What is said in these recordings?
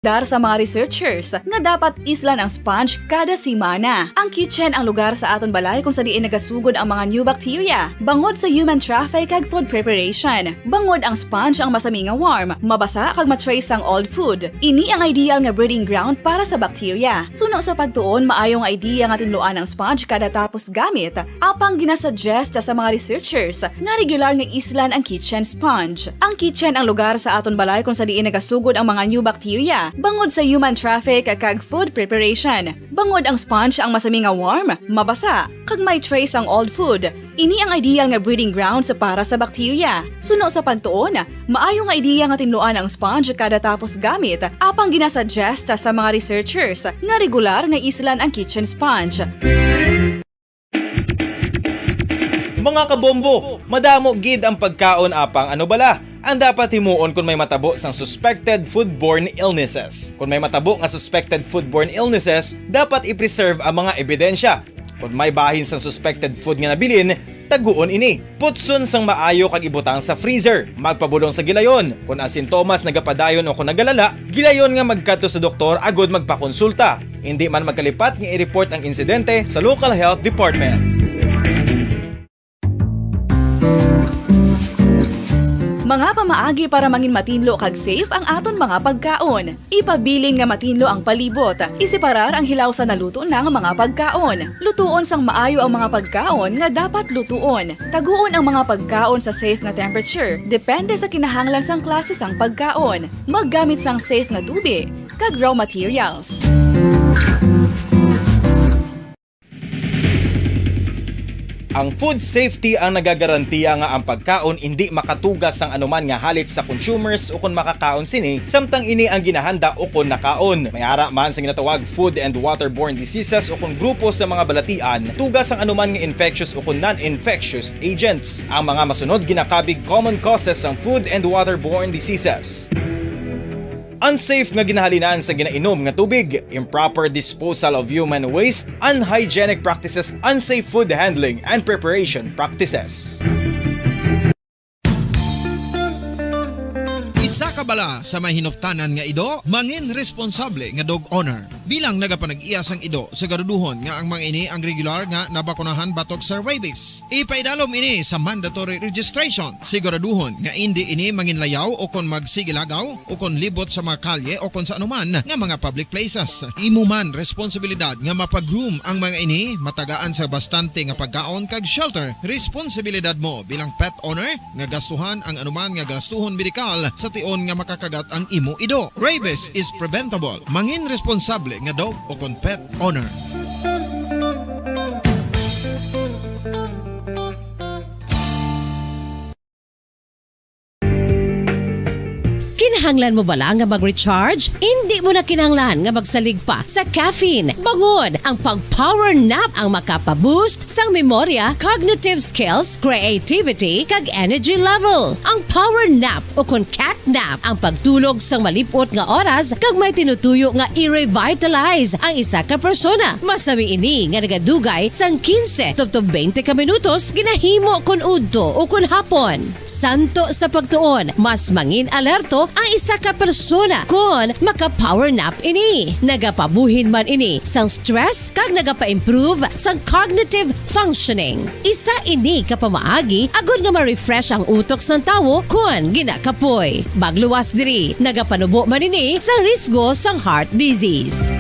Dar sa mga researchers nga dapat islan ang sponge kada simana. Ang kitchen ang lugar sa aton balay kung sa diin nagasugod ang mga new bacteria. Bangod sa human traffic kag food preparation. Bangod ang sponge ang masami nga warm, mabasa kag matrace ang old food. Ini ang ideal nga breeding ground para sa bacteria. Suno sa pagtuon, maayong idea nga tinluan ang sponge kada tapos gamit. Apang ginasuggest sa mga researchers nga regular nga islan ang kitchen sponge. Ang kitchen ang lugar sa aton balay kung sa diin nagasugod ang mga new bacteria. Bangod sa human traffic kag food preparation. Bangod ang sponge ang masami nga warm, mabasa, kag may trace ang old food. Ini ang ideal nga breeding ground para sa bacteria. Suno sa pagtuon, maayo nga idea nga tinluan ang sponge kada tapos gamit. Apang ginasuggest sa mga researchers nga regular nga islan ang kitchen sponge. Mga kabombo, madamo gid ang pagkaon apang ano bala. Ang dapat himuon kung may matabo sang suspected foodborne illnesses. Kung may matabo nga suspected foodborne illnesses, dapat i-preserve ang mga ebidensya. Kung may bahin sang suspected food nga nabilin, taguon ini. Putson sang maayo kag ibutang sa freezer. Magpabulong sa gilayon. Kung ang sintomas nagapadayon o kung nagalala, gilayon nga magkadto sa doktor agod magpakonsulta. Hindi man magkalipat nga i-report ang insidente sa local health department. Mga pamaagi para mangin matinlo kag safe ang aton mga pagkaon. Ipabilin nga matinlo ang palibot. Isiparar ang hilaw sa naluto ng mga pagkaon. Lutuon sang maayo ang mga pagkaon nga dapat lutuon. Taguon ang mga pagkaon sa safe nga temperature. Depende sa kinahanglan sang klase sang pagkaon. Maggamit sang safe nga tubig kag raw materials. Ang food safety ang nagagarantiya nga ang pagkaon hindi makatugas sang anuman nga halit sa consumers o kung makakaon sini, samtang ini ang ginahanda o kung nakaon. May ara man sa ginatawag food and waterborne diseases o kung grupo sa mga balatian, tugas ang anuman nga infectious o kung non-infectious agents. Ang mga masunod ginakabig common causes ng food and waterborne diseases. Unsafe nga ginahalinan sa ginainom nga tubig, improper disposal of human waste, unhygienic practices, unsafe food handling and preparation practices. Isa ka bala sa may hinuptanan nga ido, mangin responsable nga dog owner. Bilang nagapanag-iyas ang ido, siguraduhon nga ang mga ini ang regular nga nabakunahan batok sa rabies. Ipaidalom ini sa mandatory registration. Siguraduhon nga hindi ini manginlayaw o kon magsigilagaw o kon libot sa mga kalye o kon sa anuman nga mga public places. Imo man responsibilidad nga mapag-groom ang mga ini, matagaan sa bastante nga pagkaon kag shelter. Responsibilidad mo bilang pet owner nga gastuhan ang anuman nga gastuhon medikal sa tion nga makakagat ang imo ido. Rabies is preventable. Mangin responsable nga dog o kon pet owner. Kinahanglan mo bala nga mag-recharge? Hindi mo na kinahanglan nga magsalig pa sa caffeine. Bangod ang pang-power nap ang makapaboost sang memorya, cognitive skills, creativity, kag energy level. Ang power nap o kon cat nap ang pagtulog sang malipot nga oras kag may tinutuyo nga i-revitalize ang isa ka persona. Masami ini nga nagadugay sang 15 tubtob 20 ka minutos ginahimo kun udto o kun hapon. Santo sa pagtuon, mas mangin alerto ang isa ka persona kung maka-power nap ini. Nagapabuhin man ini sang stress kag nagapa-improve sang cognitive functioning. Isa ini kapamaagi agud nga ma-refresh ang utok sang tawo kung ginakapoy. Bagluwas diri, nagapanubo man ini sa risgo sang heart disease.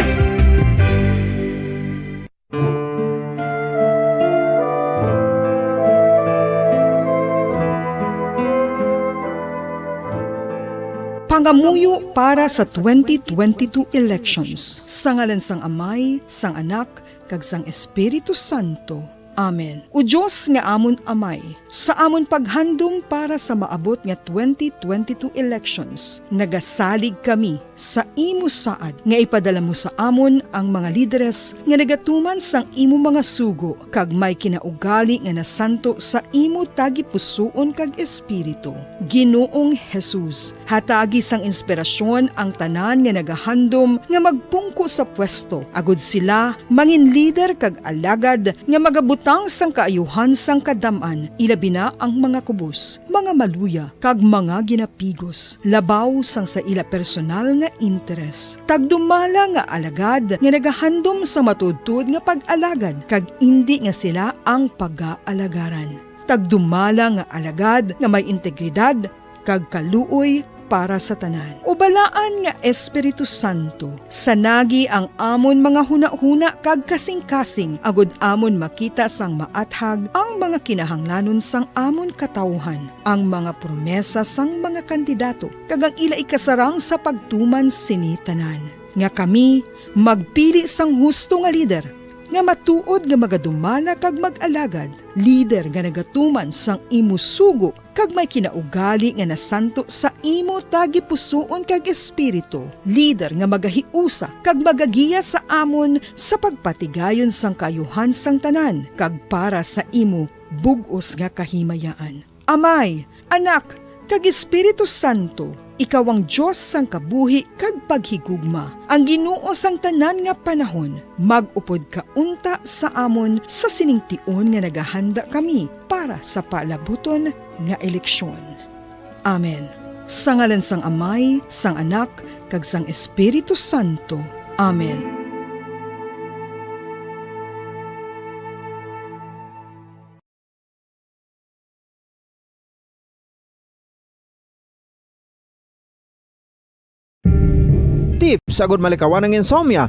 Pangamuyo para sa 2022 elections. Sa ngalan sang Amay, sang Anak, kag sang Espiritu Santo. Amen. O Diyos nga amon Amay, sa amon paghandom para sa maabot nga 2022 elections, nagasalig kami sa imo saad nga ipadala mo sa amon ang mga lideres nga nagatuman sang imo mga sugo kag may kinaugali nga nasanto sa imo tagipusoon kag espiritu. Ginoong Jesus, hatagi sang inspirasyon ang tanan nga nagahandom nga magpungko sa pwesto agud sila mangin lider kag alagad nga magabutan Butang sang kaayuhan sang kadaman, ilabi na ang mga kubos, mga maluya, kag mga ginapigos, labaw sang sa ila personal nga interes. Tagdumala nga alagad, nga nagahandom sa matudtud nga pag-alagad, kag indi nga sila ang pag-aalagaran. Tagdumala nga alagad, nga may integridad, kag kaluoy, para sa tanan. Ubalaan nga Espiritu Santo, sanagi ang amon mga huna-huna kag kasing-kasing, agod amon makita sang maathag ang mga kinahanglanon sang amon katawhan, ang mga promesa sang mga kandidato, kag ang ila ikasarang sa pagtuman sini tanan. Nga kami magpili sang husto nga lider, nga matuod nga magadumala kag mag-alagad, lider nga nagatuman sang imo sugo kag may kinaugali nga nasanto sa imo tagi pusoon kag espiritu, lider nga magahiusa kag magagiya sa amon sa pagpatigayon sang kayuhan sang tanan kag para sa imo bug-os nga kahimayaan. Amay, Anak, kag Espiritu Santo, ikaw ang Diyos sang kabuhi kag paghigugma. Ang Ginoo sang tanan nga panahon, mag-upod ka unta sa amon sa siningtion nga nagahanda kami para sa palabuton nga eleksyon. Amen. Sa ngalan sang Amay, sang Anak, kag sang Espiritu Santo. Amen. Tips sagod malikawan ng insomnia.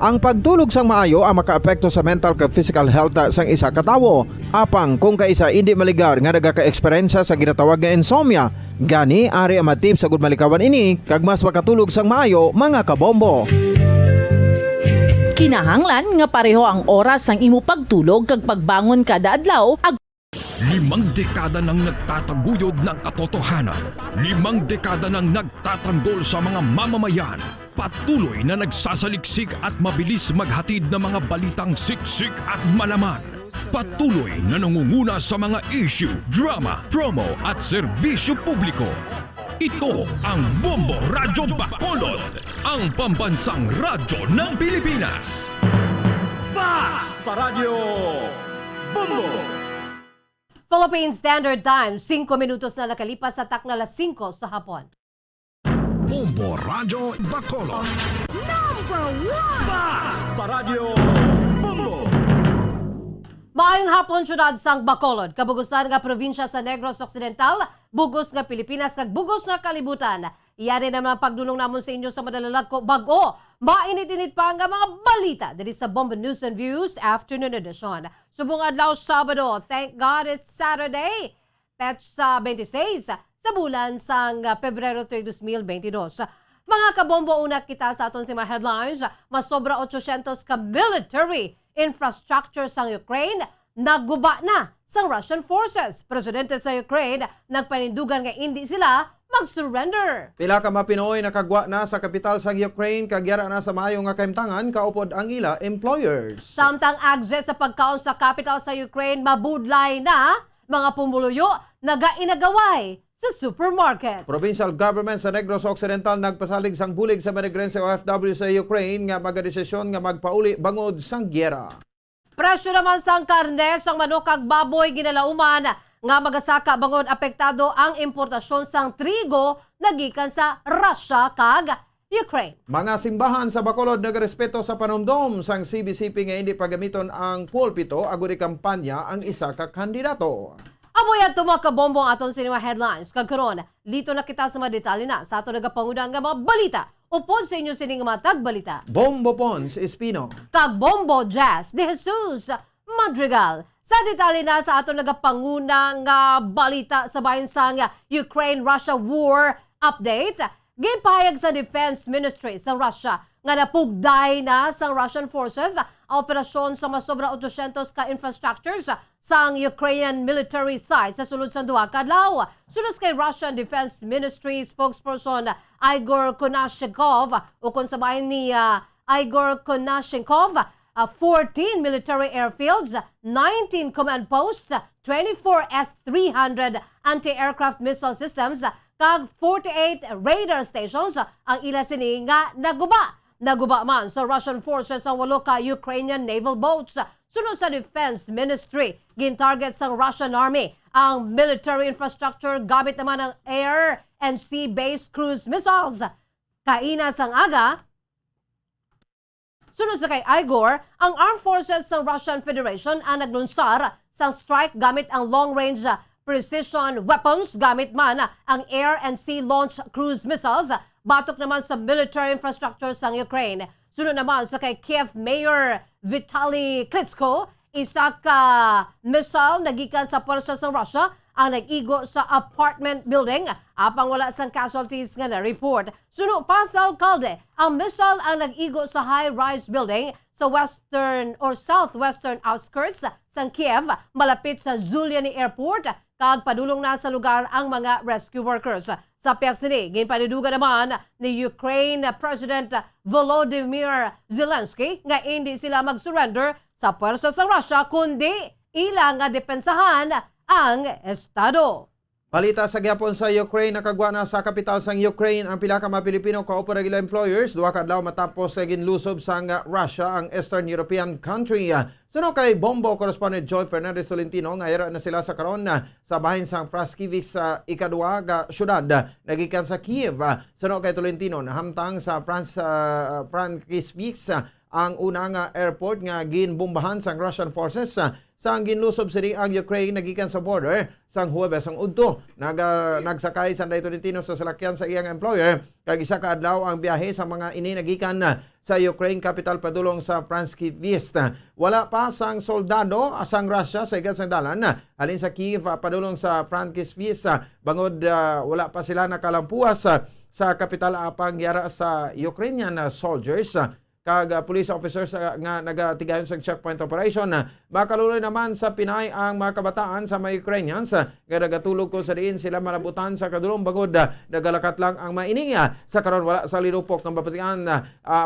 Ang pagtulog sang maayo ang makaapekto sa mental kag physical health sang isa ka tawo. Apang kung kaisa hindi maligar nga nagaka-eksperyensya sa ginatawag nga insomnia, gani ari ang tips sagod malikawan ini kag mas makatulog sang maayo mga kabombo. Kinahanglan nga pareho ang oras sang imo pagtulog kag pagbangon kada adlaw. 5 dekada nang nagtataguyod ng katotohanan. 5 dekada nang nagtatanggol sa mga mamamayan. Patuloy na nagsasaliksik at mabilis maghatid ng mga balitang siksik at malaman. Patuloy na nangunguna sa mga issue, drama, promo at serbisyo publiko. Ito ang Bombo Radyo Bacolod, ang pambansang radyo ng Pilipinas. Fast Paradyo Bombo! Philippine Standard Time, 5 minutos na nakalipas sa takna alas 5 sa hapon. Bombo Radyo Bacolod. Number 1! Fast Paradyo Bombo! Maayong hapon, syudad sang Bacolod, kabugusan nga probinsya sa Negros Occidental, bugos nga Pilipinas, kag bugos nga kalibutan. Iyari naman pagdulong namon sa inyo sa madalalag ko bago. Mainit-init pa nga mga balita dito sa Bombo News and Views Afternoon Edition. Subong adlaw Sabado, thank God it's Saturday. Petsa 26 sa bulan sang Pebrero 2022. Mga kabombo, una kita sa aton si mga headlines. Mas sobra 800 ka military infrastructure sang Ukraine naguba na sang Russian forces. Presidente sa Ukraine nagpanindugan nga hindi sila mag-surrender. Pila ka mga Pinoy nakagwa na sa kapital sa Ukraine kag yara na sa maayo nga kahimtangan kaupod ang ila employers. Samtang access sa pagkaon sa capital sa Ukraine mabudlay na, mga pumuluyo nagainagaway sa supermarket. Provincial government sa Negros Occidental nagpasalig sang bulig sa manigrense OFW sa Ukraine nga magadesisyon nga magpauli bangod sang gyera. Presyo naman sang karne sang manok kag baboy ginalauman nga magasaka bangod apektado ang importasyon sang trigo nagikan sa Russia kag Ukraine. Mga simbahan sa Bacolod nagrespeto sa panumdom sang CBCP nga hindi pagamiton ang pulpito agud kampanya ang isa ka kandidato. Amoy at tumakabombong aton sa mga headlines. Kagkaroon, lito na kita sa mga detalye na sa ato nagapangunang nga mga balita. Upod sa inyo sining mga tagbalita. Bombo Pons Espino. Kag Bombo Jazz de Jesus Madrigal. Sa detalye na sa ato nagapangunang balita sa bayan sang Ukraine-Russia war update. Ginpahayag sa Defense Ministry sa Russia nga napugday na sa Russian forces ang operasyon sa masobra 800 ka infrastructures sang Ukrainian military sites sa sulod sa duha ka adlaw. Sulod kay Russian Defense Ministry spokesperson Igor Konashenkov o kung sabahin ni Igor Konashenkov, 14 military airfields, 19 command posts, 24 S-300 anti-aircraft missile systems, kag 48 radar stations ang ila sini nga naguba. naguba man sa Russian forces ang 8 ka Ukrainian naval boats. Sunod sa Defense Ministry, gintarget sa Russian Army ang military infrastructure gamit naman ng air and sea-based cruise missiles. Kaina sang aga, sunod sa kay Igor, ang Armed Forces ng Russian Federation ang naglunsar sa strike gamit ang long-range precision weapons gamit man ang air and sea launch cruise missiles batok naman sa military infrastructure sa Ukraine. Sunod naman sa kay Kiev Mayor Vitaly Klitschko, isa ka missile nagikan sa puwersa sa Russia ang nag-igo sa apartment building apang wala sang casualties nga na-report. Sunod pa sa alkalde, ang missile ang nag-igo sa high-rise building sa western or southwestern outskirts sa Kiev malapit sa Zuliany Airport kag padulong na sa lugar ang mga rescue workers. Sa piyak sini, ginpaniduga naman ni Ukraine President Volodymyr Zelensky nga hindi sila mag-surrender sa puwersa sa Russia kundi ilang nga depensahan ang Estado. Balita sa gyapon sa Ukraine, nakagwa na sa kapital sang Ukraine ang pila ka mga Pilipino cooperative employers duha ka adlaw matapos sa ginlusob sang Russia ang Eastern European country. Suno kay Bombo correspondent Joy Fernandez Tolentino nga ira na sila sa karon sa bahin sang Fraskivik sa ikaduha ka syudad nagikan sa Kiev. Suno kay Tolentino nahamtang sa Frankivik ang unang airport nga ginbombahan sang Russian forces sa ginlusob sini ang Ukraine nagikan sa border sang Huwebes ang udto. Nagsakay sa Tolentino sa salakyan sa iyang employer kag isa ka adlaw ang biyahe sa mga ini nagikan sa Ukraine capital padulong sa Frankivsk. Wala pa sang soldado asang Russia sa igat sang dalan alin sa Kiev padulong sa Frankivsk bangod wala pa sila nakalampuas sa kapital apang yara sa Ukrainian soldiers kag police officers nga nagatigayon sa checkpoint operation. Makaluloy naman sa Pinay ang mga kabataan sa mga Ukrainians nga nagatulog ko sa diin sila malabutan sa kadulong bagod nagalakat lang ang maininga sa karon wala sa linupok ng bapatian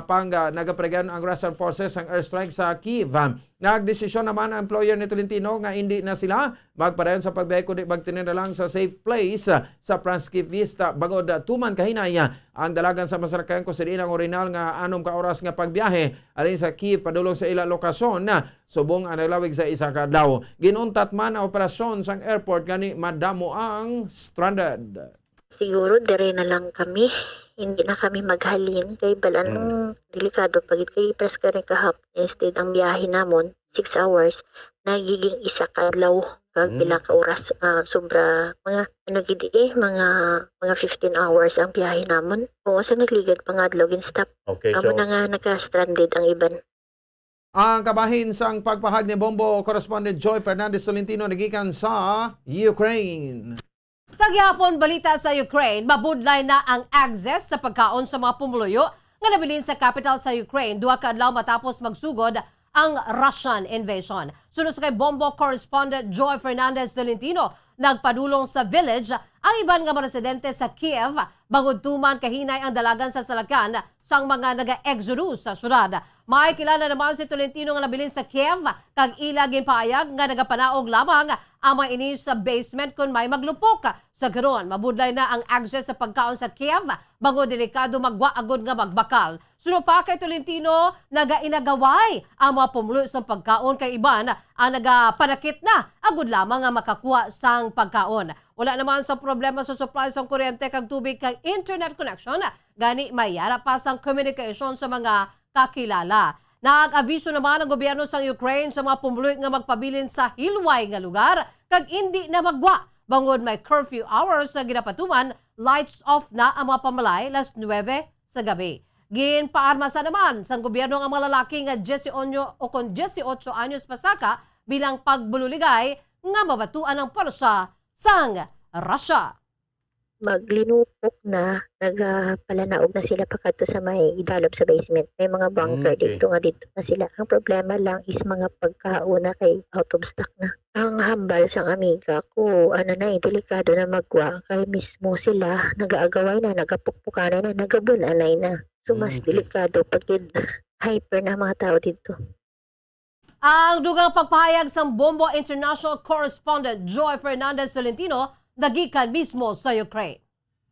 pang nagapregan ang Russian forces ang airstrike sa Kiev. Nagdesisyon naman ang employer ni Tolentino nga hindi na sila magpadayon sa pagbiyahe kundi magtinira lang sa safe place sa Frankivsk bagod tuman kahinay ang dalagan sa masarakayan ko sa diin ang orinal nga 6 ka oras nga pagbiyahe alin sa Kiev padulong sa ila lokasyon subong ang naglawig sa isa ka adlaw. Ginuntat man ang operasyon sang airport gani madamo ang stranded. Siguro dire na lang kami. Hindi na kami maghalin kay balanong delikado pagit kay press ka rin kahap. Instead ang biyahe namon 6 hours nagiging isa ka adlaw kag pila ka oras sobra mga mga 15 hours ang biyahe namon. Oo sa nagligad pa nga adlaw gin stop. Okay, Amo na nga naka-stranded ang iban. Ang kabahin sang pagpahag ni Bombo correspondent Joy Fernandez Tolentino nagikan sa Ukraine. Sa gyapon balita sa Ukraine, mabudlay na ang access sa pagkaon sa mga pumuluyo nga nabilin sa capital sa Ukraine duha ka adlaw matapos magsugod ang Russian invasion. Sunod sa kay Bombo correspondent Joy Fernandez Tolentino, nagpadulong sa village ang iban nga mga residente sa Kiev bangod tuman kahinay ang dalagan sa salakyan sang mga naga-exodus sa syudad. May kilala naman si Tolentino nga nabilin sa Kiev kag ila ginpaayag nga nagapanaog lamang ang mga ini sa basement kung may maglupok. Sa karon, mabudlay na ang access sa pagkaon sa Kiev bangod delikado magwaagod nga magbakal. Suno pa kay Tolentino, nagainagaway ang mga pumulo sa pagkaon kay iban ang nagapanakit na agud lamang nga makakuha sang pagkaon. Wala naman sa problema sa supply sa kuryente kag tubig kag internet connection, gani mayara pa sang communication sa mga kakilala. Nag-aviso naman ang gobyerno sa Ukraine sa mga pumuloy nga magpabilin sa hilway nga lugar kag hindi na magwa. Bangod may curfew hours sa ginapatuman, lights off na ang mga pamalay las 9 sa gabi. Ginpaarma sa naman sa gobyerno ang mga lalaki nga 18 anyos pasaka bilang pagbululigay nga mabatuan ang porsa sang Russia. Maglinupok na, nagpalanaog na sila pagkadto sa may idalop sa basement. May mga bunker dito na sila. Ang problema lang is mga pagkauna kay out of stock na. Ang hambal sang amiga ko, delikado na magwa. Kaya mismo sila, nag-aagaway na, nagapukpukanan na, nagabunanay na. So mas delikado pag hyper na mga tao dito. Ang dugang pagpahayag sa Bombo International Correspondent Joy Fernandez Tolentino nagikan mismo sa Ukraine.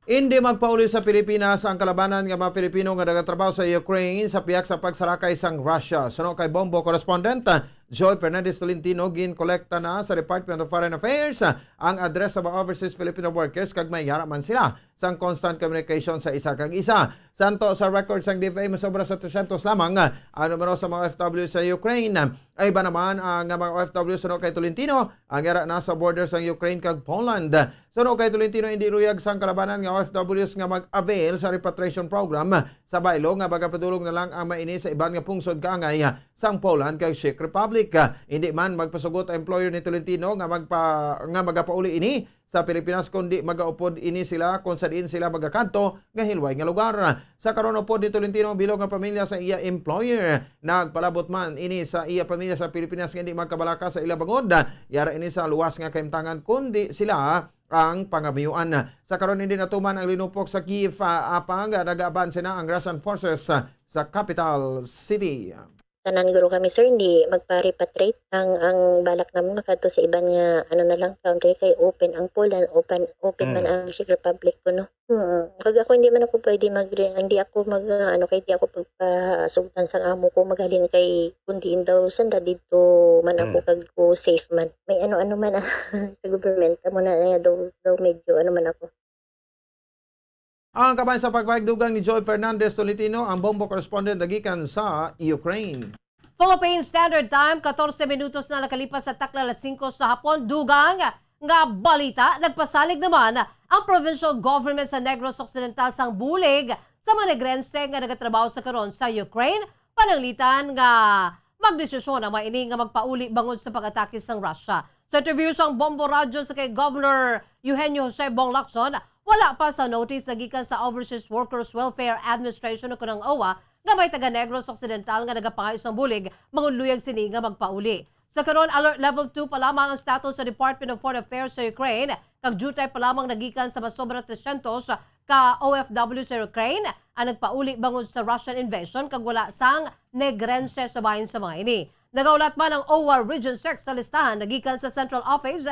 Hindi magpauli sa Pilipinas ang kalabanan ng mga Pilipino nga nagatrabaho sa Ukraine sa piyak sa pagsalakay sang Russia. Suno kay Bombo correspondent Joy Fernandez Tolentino, ginkolekta na sa Department of Foreign Affairs ang address sa mga overseas Filipino workers kag may man sila sang constant communication sa isa kag isa. Santo sa records ang DFA masobra sa 300 lamang ang numero sa mga OFW sa Ukraine. Ay ba naman ang mga OFW suno kay Tolentino ang yara nasa borders ng Ukraine kag Poland. Suno kay Tolentino hindi ruyag sang kalabanan nga OFWs nga mag-avail sa repatriation program sa baylo nga bagapadulong na lang ang maini sa iban nga pungsod kaangay sang Poland kag Czech Republic. Hindi man magpasugot ang employer ni Tolentino nga magapauli ini sa Pilipinas kundi magaupod ini sila kung sa diin sila magakanto nga hilway nga lugar. Sa karon upod ni Tolentino bilog nga pamilya sa iya employer nagpalabot man ini sa iya pamilya sa Pilipinas nga hindi magkabalaka sa ila bangod. Yara ini sa luwas nga kaimtangan kundi sila ang pangamiyuan. Sa karon hindi natuman ang linupok sa Kiev apang nag-abanse na ang Russian forces sa capital city. Tanan guro kami sir, hindi magpa-repatriate. Ang balak naman makadto sa iban nga na lang country kay open ang Poland, open man ang Czech Republic ko no. Kag ako hindi man ako pwede hindi ako kay di ako pagpasugtan sang amo ko maghalin kay kundiin daw sanda dito man ako kag ko safe man. May ano man sa government amo na daw medyo man ako. Ang kabayan sa pagpagdugang ni Joy Fernandez Tolentino, ang Bombo correspondent nagikan sa Ukraine. Philippine Standard Time, 14 minutos na nakalipas sa takla 5 sa hapon. Dugang nga balita, nagpasalig naman ang provincial government sa Negros Occidental sang bulig sa mga negrense nga nagatrabaho sa karon sa Ukraine. Pananglitan nga magdesisyon ang maini nga magpauli bangod sa pag-atake sang Russia. Sa interview sang Bombo Radio sa kay Governor Eugenio Jose Bong Lacson, wala pa sa notice na gikan sa Overseas Workers Welfare Administration o kunang OWA nga may taga Negros Occidental nga nagapangayo sang bulig mangunluyag sini nga magpauli. Sa karon alert level 2 pa lamang ang status sa Department of Foreign Affairs sa Ukraine kag jutay pa lamang nagikan sa masobra 300 ka OFW sa Ukraine ang nagpauli bangod sa Russian invasion kag wala sang negrense sa bahin sa mga ini. Nagaulat man ang OWA Region 6 sa listahan nagikan sa Central Office.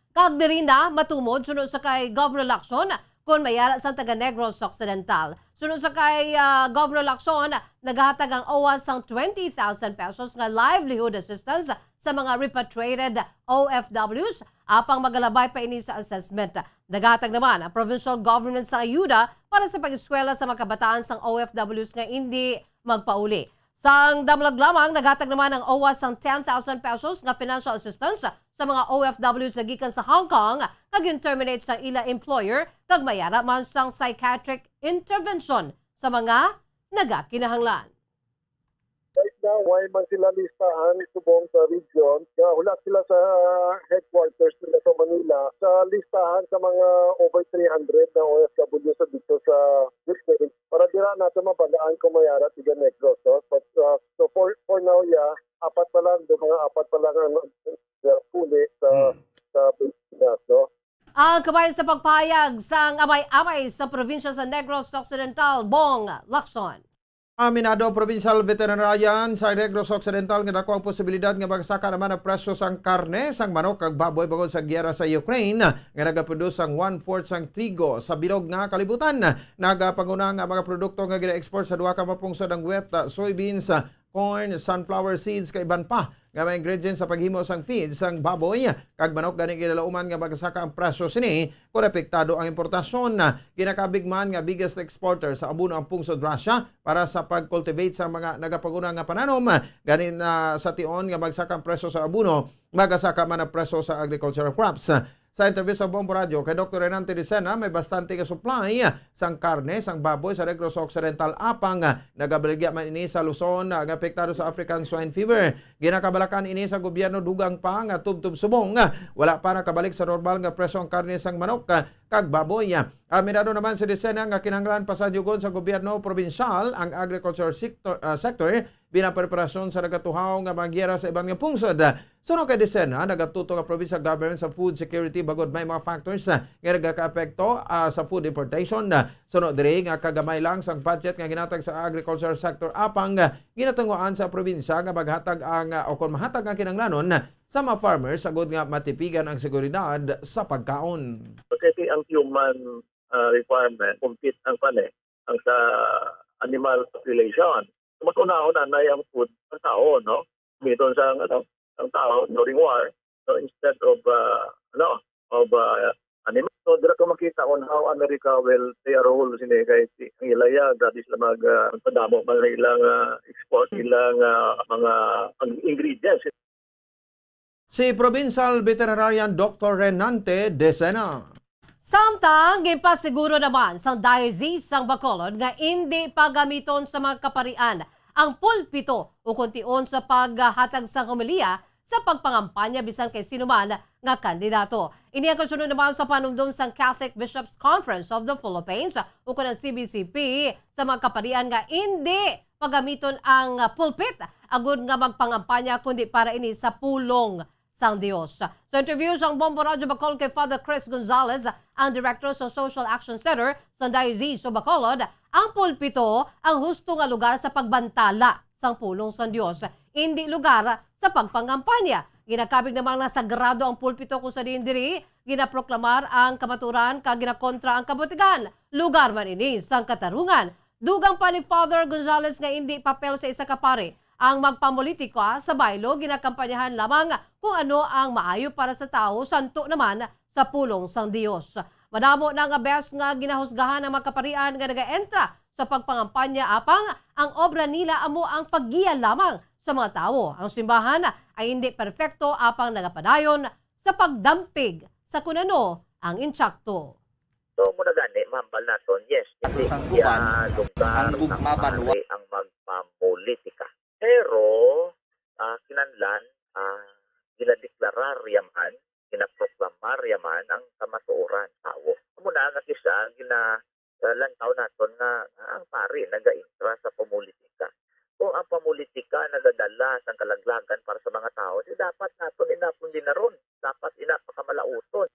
Kag diri na matumod sunod sa kay Governor Lacson kung mayara sa taga Negros Occidental. Sunod sa kay Governor Lacson, naghatag ang OWA sang 20,000 pesos nga livelihood assistance sa mga repatriated OFWs apang magalabay pa ini sa assessment. Naghatag naman ang provincial government sa ayuda para sa pag-eskwela sa mga kabataan sang OFWs nga hindi magpauli. Sang damlag lamang, naghatag naman ang OWA sang 10,000 pesos nga financial assistance sa mga OFWs na gikan sa Hong Kong nag-terminate sa ila employer kag mayara man sang psychiatric intervention sa mga nagakinahanglan. Right now, why man sila listahan subong sa region, wala sila sa headquarters nila sa Manila sa listahan sa mga over 300 na OFW sa dito sa Philippines para dira natin mabalaan kung mayara tiga Negros. No? But, so for now, apat pa lang ang puli sa Pilipinas. No? Ang kabayan sa pagpayag sang amay-amay sa probinsya sa Negros Occidental, Bong Lacson. Aminado Provincial Veterinarian sa Negros Occidental nga dako ang posibilidad nga magsaka naman ang presyo sang karne sang manok kag baboy bangod sa giyera sa Ukraine nga nagaproduce sang 1/4 sang trigo sa bilog nga kalibutan. Nagapanguna nga mga produkto nga gina-export sa duha ka mapungsod ang wet soybeans, corn, sunflower seeds kay iban pa nga mga ingredients sa paghimo sang feed sang baboy kag manok gani ginalauman nga magsaka ang presyo sini kung apektado ang importasyon. Ginakabig man nga biggest exporter sa abono ang pungsod Russia para sa pag-cultivate sa mga nagapaguna nga pananom ganin sa tion nga magsaka ang presyo sa abono magasaka man ang presyo sa agricultural crops. Sa interview sa Bombo Radio kay Dr. Renante Dicena, may bastante ka supply sang karne, sang baboy sa Negros Occidental apang nagabaligya man ini sa Luzon nga apektado sa African swine fever. Ginakabalakan ini sa gobyerno dugang pa nga tubtub subong wala pa nakabalik sa normal nga presyo ang karne sang manok kag baboy. Aminado naman si Dicena nga kinahanglan pa sa yugon sa gobyerno probinsyal ang agriculture sector binapreparasyon sa nagatuhaw nga magyera sa ibang nga pungsod Suno kay Desena, nagatuto nga provincial government sa food security bagod may mga factors nga nagaka-apekto sa food importation. Suno diri nga kagamay lang sang budget nga ginatag sa agriculture sector apang ginatunguan sa probinsya nga maghatag ang o kung mahatag ang kinanglanon sa mga farmers sagod nga matipigan ang seguridad sa pagkaon. Kasi ang human requirement, compete ang ang sa animal population. Mas unahon na ang food ng tao, no? Dito sa ang tao during war. So instead of animal, so dira ko makita on how America will play a role sini kay ang ilaya grabe sila magpadamo man ilang export ilang mga ingredients. Si Provincial Veterinarian Dr. Renante Desena. Samtang, gipasiguro naman sa Diocese sang Bacolod nga hindi pagamiton sa mga kaparian ang pulpito o kuntion sa paghatag sa homilya sa pagpangampanya bisan kay sino man nga kandidato. Ini ang kasunod naman sa panumdum sang Catholic Bishops Conference of the Philippines o kunang CBCP sa mga kaparian nga hindi pagamiton ang pulpit agud nga magpangampanya kundi para ini sa pulong sang Dios. Sa interview sang Bombo Radio Bacolod kay Father Chris Gonzalez, ang Director sa Social Action Center sa Diocese of Bacolod, ang pulpito ang husto nga lugar sa pagbantala sang pulong sang Dios, hindi lugar sa pagpangampanya. Ginakabig namang nasagrado ang pulpito kung sa diri, ginaproklamar ang kamaturan kag ginakontra ang kabutigan. Lugar man ini sang katarungan. Dugang pa ni Father Gonzalez nga hindi papel sa isa ka pare ang magpamulitika sa baylo, ginakampanyahan lamang kung ano ang maayo para sa tao, santo naman sa pulong sang Dios. Madamo na nga bes nga ginahusgahan ang makaparian nga nagaentra sa pagpangampanya apang ang obra nila amo ang paggiya lamang sa mga tao. Ang simbahan ay hindi perpekto apang nagapadayon sa pagdampig sa kunano ang insakto. So muna gani, mahambal naton, yes, hindi lugar ng pare ang magpamulitika. Pero, kinanlan, ginadeklarar yaman, ginaproklamar yaman ang kamatuoran tao. Muna nga kisa, ginalantaw naton nga ang pari nag-intra sa pamulitika. Kung ang pamulitika nagadala sa kalaglagan para sa mga tao, di dapat naton inapon din na ron. Dapat inapakamalaoton.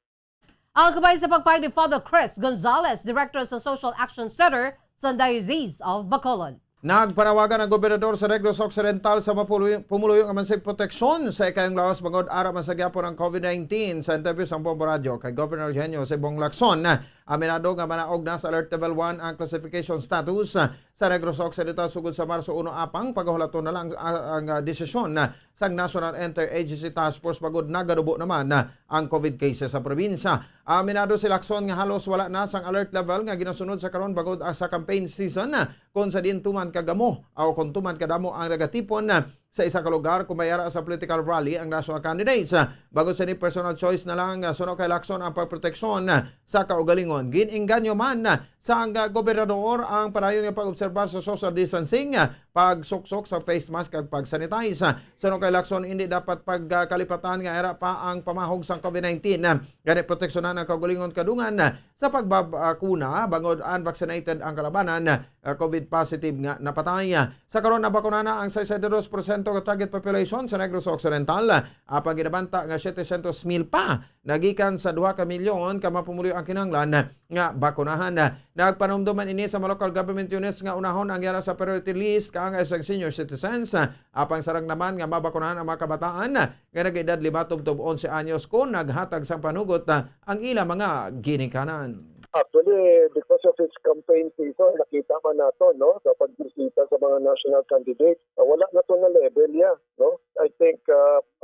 Ang kabay sa pagpayag ni Father Chris Gonzalez, Director sa Social Action Center sa Diocese of Bacolod. Nagpanawagan ang gobernador sa Negros Occidental sa pumuluyong amansig proteksyon sa ikayong lawas bangod ara masagyapon ng COVID-19 sa interview sa Bombo Radio kay Governor Eugenio Sebong Lacson. Aminado nga manaog na sa Alert Level 1 ang classification status sa Negros Occidental sugod sa Marso 1 apang paghulaton na lang ang desisyon sa National Interagency Task Force bagod nagadubo naman ang COVID cases sa probinsya. Aminado si Lacson nga halos wala na sang alert level nga ginasunod sa karon bagod sa campaign season kung sa din tuman kagamo o kung tuman kadamo ang nagatipon sa isa ka lugar kung mayara sa political rally ang national candidates. Bagod sa ni personal choice na lang suno kay Lacson ang pagproteksyon sa kaugalingon. Gininganyo man sa ang gobernador ang padayon nga pag-obserbar sa social distancing, pagsuksok sa face mask at pag-sanitize. Suno kay Lacson hindi dapat pagkalipatan nga era pa ang pamahog sa COVID-19. Gani proteksyonan ang kaugalingon kadungan sa pagbabakuna bangod unvaccinated ang kalabanan COVID positive nga napatay. Sa karon nabakuna na ang 62% ka target population sa Negros Occidental. Apang ginabanta nga 700,000 pa nagikan sa 2 ka milyon ka mapumulyo ang kinahanglan nga bakunahan. Nagpanumduman ini sa mga local government units nga unahon ang yara sa priority list kaang sa senior citizens. Apang sarang naman nga mabakunahan ang mga kabataan nga nag-edad 5 tubtob 11 anyos kung naghatag sang panugot ang ilang mga ginikanan. Actually, because of its campaign season, nakita man nato, no, sa pagbisita sa mga national candidates, wala na to na level ya, no. I think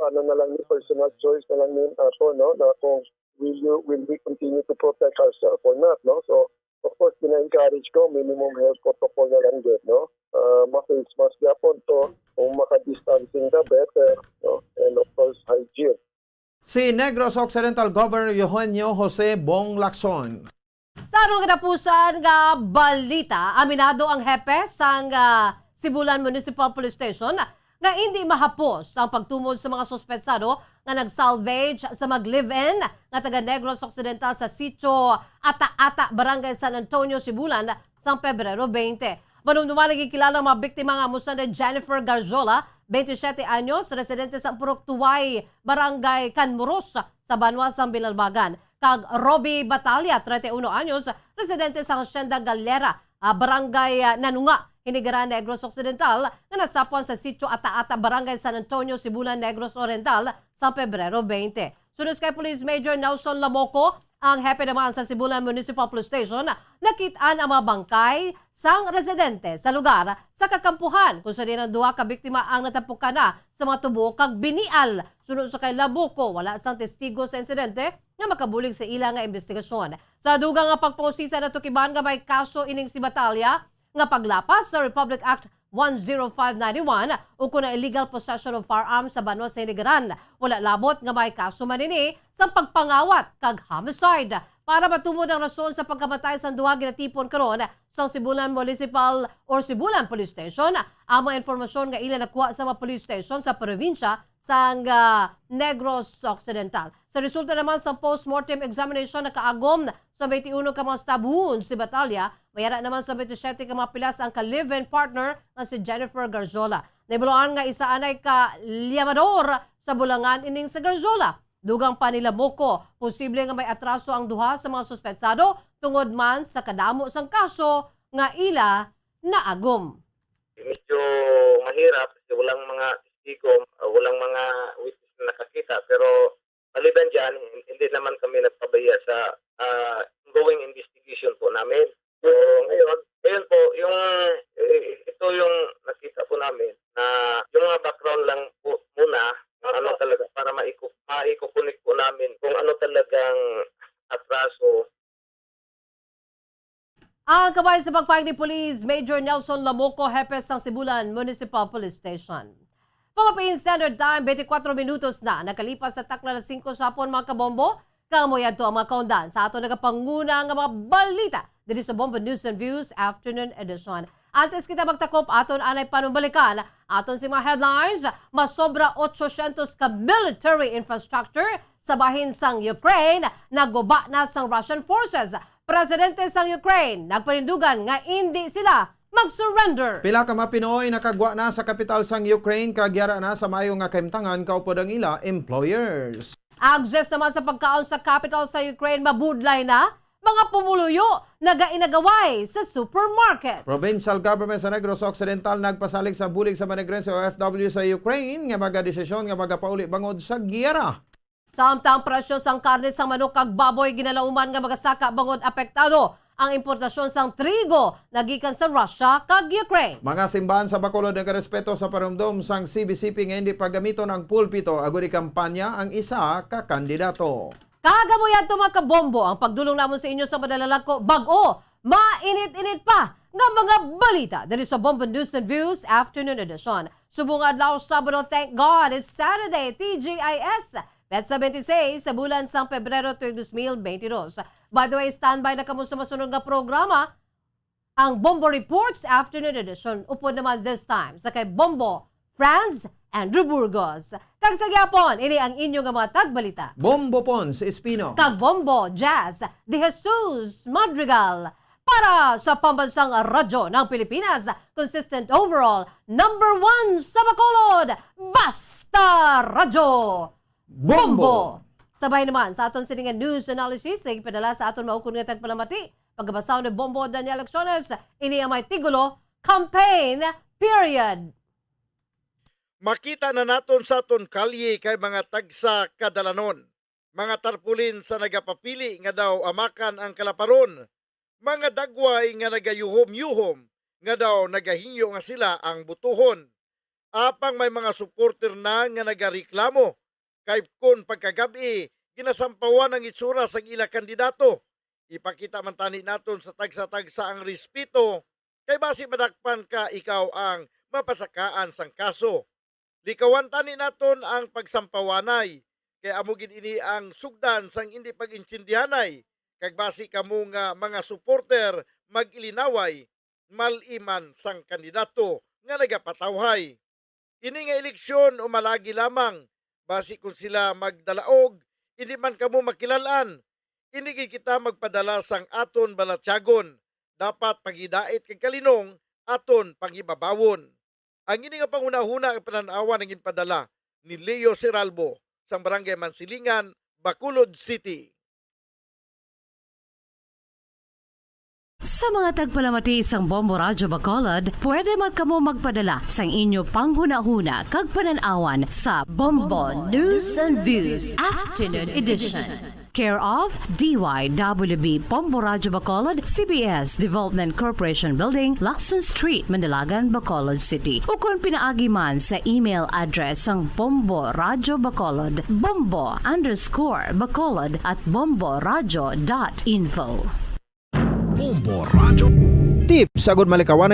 ano na lang ni personal choice na lang ni ato, no, na kung will we continue to protect ourselves or not, no. So of course, pina-encourage ko minimum health protocol na lang din, no. Ma-face mask yapon to, kung maka-distancing the better, no, and of course hygiene. Si Negros Occidental Governor Eugenio Jose Bong Lacson. Sa arong katapusan nga balita, aminado ang hepe sang Sibulan Municipal Police Station nga hindi mahapos ang pagtumod sa mga suspetsado nga nag-salvage sa mag-live-in nga taga Negros Occidental sa sitio Ata-Ata, Barangay San Antonio, Sibulan, sang Pebrero 20. Manumduman nagkikilala ang mga biktima nga musa ni Jennifer Garzola, 27 anyos, residente sa Purok Tuway, Barangay Canmuros sa Banwasang Binalbagan. Kag Robbie Batalya, 31 anyos, residente sa Hacienda Galera, Barangay Nanunga, Hinigaran, Negros Occidental, na nasapuan sa sitio Ata-Ata, Barangay San Antonio, Sibulan, Negros Oriental sa Pebrero 20. Sunod kay Police Major Nelson Lamoco, ang hepe naman sa Sibulan Municipal Police Station, nakitaan ang mga bangkay sang residente sa lugar sa kakampuhan kung sa ng duha ka biktima ang natapukan na sa mga tubo kag binial. Sunod sa kay Labuko, wala sang testigo sa insidente nga makabulig sa ilang nga investigasyon. Sa dugang nga pagpangusisa na tukiban nga may kaso ining si Batalya nga paglapas sa Republic Act 10591 ukon na illegal possession of firearms sa Banwa sa Hinigaran. Wala labot nga may kaso manini sa pagpangawat kag homicide. Para matumod ang rason sa pagkamatay sa duha ginatipon karon sa Sibulan Municipal or Sibulan Police Station, ang mga informasyon nga ila nakuha sa mga police station sa probinsya sa Negros Occidental. Sa resulta naman sa post-mortem examination na kaagom sa 21 ka mga stab wounds si Batalya, mayara naman sa 27 ka mga pilas ang ka-live-in partner na si Jennifer Garzola. Naibuloan nga isa anay ka liamador sa bulangan ining sa Garzola. Dugang pa nila Boko, posible nga may atraso ang duha sa mga suspetsado tungod man sa kadamo sang kaso nga ila naagom. Medyo mahirap kasi walang mga testigo, walang mga witness na nakakita. Pero maliban dyan, hindi naman kami nagpabaya sa ongoing investigation po namin. So ngayon po, ito yung nakita po namin na yung mga background lang po muna, ano talaga, para maikukunik po namin kung ano talagang atraso. Ang kabay sa pagpahing ni Police Major Nelson Lamoco, hepes ng Sibulan Municipal Police Station. Philippine Standard Time, 24 minutos na nakalipas sa takla 5 sa hapon mga kabombo. Kamoyan to ang mga kaundan sa ato nagapanguna ng mga balita dito sa Bombo News and Views Afternoon Edition. Antes kita magtakop, aton anay panumbalikan, aton si mga headlines, masobra 800 ka military infrastructure sa bahin sang Ukraine, naguba na sang Russian forces. Presidente sang Ukraine, nagpanindugan nga hindi sila mag-surrender. Pila ka mga Pinoy nakagwa na sa kapital sang Ukraine kagyara na sa mayo nga kaimtangan kaupod ang ila employers. Access naman sa pagkaon sa capital sa Ukraine, mabudlay na mga pumuluyo nagainagaway sa supermarket. Provincial government sa Negros Occidental nagpasalig sa bulig sa manegrense OFW sa Ukraine nga magadesisyon nga magapauli bangod sa giyera. Samtang presyo sang karne sang manok kag baboy ginalauman nga magasaka bangod apektado ang importasyon sang trigo nagikan sa Russia kag Ukraine. Mga simbahan sa Bacolod nagrespeto sa parumdom sang CBCP nga hindi paggamito ng pulpito agud kampanya ang isa ka kandidato. Kagamuyan to mga kabombo ang pagdulong namon sa inyo sa madalalak ko bag-o, mainit-init pa nga mga balita dali sa Bombo News and Views Afternoon Edition. Subong adlaw Sabado, thank God, it's Saturday, TGIS. Petsa 26 sa bulan sang Pebrero 2022. By the way, standby na kamo sa masunod nga programa, ang Bombo Reports Afternoon Edition. Upod naman this time sa kay Bombo, Franz, Andrew Burgos. Kag sa gyapon, ini ang inyong nga mga tagbalita. Bombo Pons Espino. Kag Bombo Jazz De Jesus Madrigal. Para sa pambansang radyo ng Pilipinas, consistent overall, #1 sa Bacolod, Basta Radyo Bombo! Sabay naman sa aton siningan news analysis na ipadala sa aton maukon nga tagpalamati. Pagkabasaw ni Bombo Daniel Acciones, ini ang may tigulo, campaign period. Makita na naton sa aton kalye kay mga tagsa kadalanon. Mga tarpulin sa nagapapili nga daw amakan ang kalaparon. Mga dagway nga nagayuhom-yuhom nga daw nagahinyo nga sila ang butuhon. Apang may mga supporter na nga nagareklamo. Kay kun pagkagabi, ginasampawan ang itsura sa ila kandidato. Ipakita man tani naton sa tagsa-tagsa ang respeto, kay basi madakpan ka ikaw ang mapasakaan sang kaso. Likawan tani naton ang pagsampawanay, kay amugin ini ang sugdan sang hindi pag-intindihanay, kag basi kamo nga mga supporter mag-ilinaway, maliman sang kandidato nga nagapatawhay. Ini nga eleksyon umalagi lamang, basi kung sila magdalaog, hindi man kamo makilalaan. Hindi kita magpadala sang aton balatyagon. Dapat pagidait kag kalinong aton pangibabawon. Ang ini nga panguna-huna ang pananawa ng inpadala ni Leo Seralbo sa Barangay Mansilingan, Bacolod City. Sa mga tagpalamati isang Bombo Radyo Bacolod, pwede man kamo magpadala sang inyo panghuna-huna kag pananawan sa Bombo News and Views Afternoon Edition. Care of DYWB Bombo Radyo Bacolod, CBS Development Corporation Building, Lacson Street, Mandalagan, Bacolod City. O kung pinaagi man sa email address ang Bombo Radyo Bacolod, bombo_bacolod@bomboradyo.info. Bombo Radio. Tip, sagod malikawan